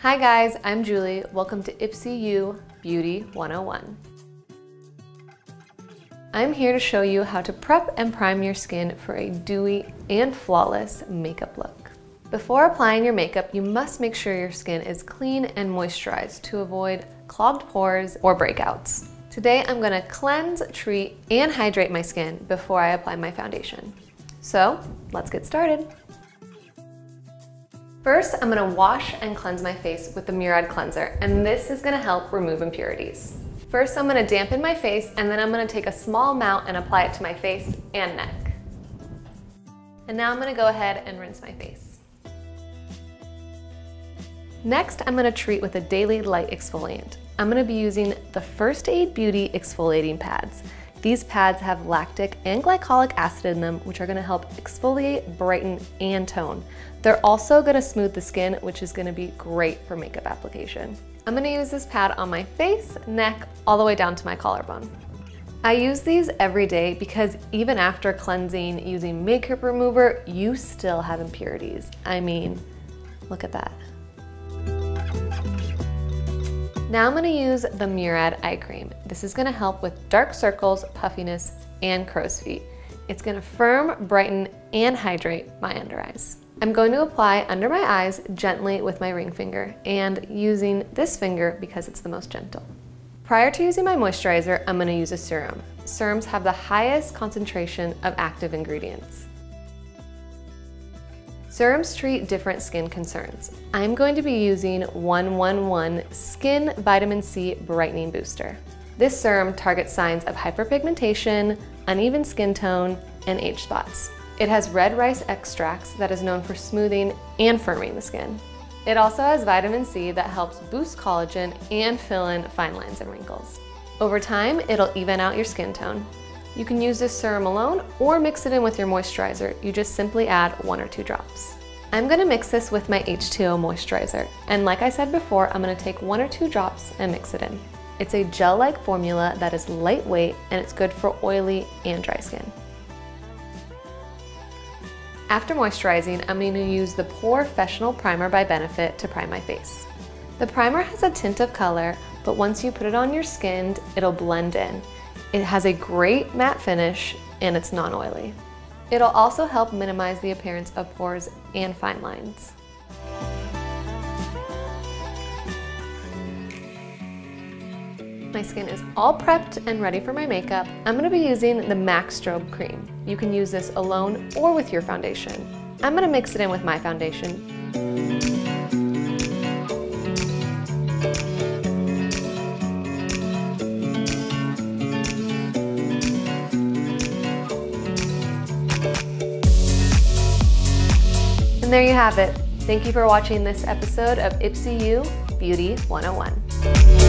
Hi guys, I'm Julie. Welcome to IPSY Beauty 101. I'm here to show you how to prep and prime your skin for a dewy and flawless makeup look. Before applying your makeup, you must make sure your skin is clean and moisturized to avoid clogged pores or breakouts. Today, I'm gonna cleanse, treat, and hydrate my skin before I apply my foundation. So, let's get started. First, I'm gonna wash and cleanse my face with the Murad cleanser, and this is gonna help remove impurities. First, I'm gonna dampen my face, and then I'm gonna take a small amount and apply it to my face and neck. And now I'm gonna go ahead and rinse my face. Next, I'm gonna treat with a daily light exfoliant. I'm gonna be using the First Aid Beauty exfoliating pads. These pads have lactic and glycolic acid in them, which are gonna help exfoliate, brighten, and tone. They're also gonna smooth the skin, which is gonna be great for makeup application. I'm gonna use this pad on my face, neck, all the way down to my collarbone. I use these every day because even after cleansing using makeup remover, you still have impurities. I mean, look at that. Now I'm gonna use the Murad eye cream. This is gonna help with dark circles, puffiness, and crow's feet. It's gonna firm, brighten, and hydrate my under eyes. I'm going to apply under my eyes gently with my ring finger and using this finger because it's the most gentle. Prior to using my moisturizer, I'm gonna use a serum. Serums have the highest concentration of active ingredients. Serums treat different skin concerns. I'm going to be using 111 Skin Vitamin C Brightening Booster. This serum targets signs of hyperpigmentation, uneven skin tone, and age spots. It has red rice extracts that is known for smoothing and firming the skin. It also has vitamin C that helps boost collagen and fill in fine lines and wrinkles. Over time, it'll even out your skin tone. You can use this serum alone or mix it in with your moisturizer. You just simply add 1 or 2 drops. I'm gonna mix this with my H2O moisturizer. And like I said before, I'm gonna take 1 or 2 drops and mix it in. It's a gel-like formula that is lightweight and it's good for oily and dry skin. After moisturizing, I'm going to use the Porefessional Primer by Benefit to prime my face. The primer has a tint of color, but once you put it on your skin, it'll blend in. It has a great matte finish and it's non-oily. It'll also help minimize the appearance of pores and fine lines. My skin is all prepped and ready for my makeup. I'm gonna be using the MAC Strobe Cream. You can use this alone or with your foundation. I'm gonna mix it in with my foundation. And there you have it. Thank you for watching this episode of IPSY Beauty 101.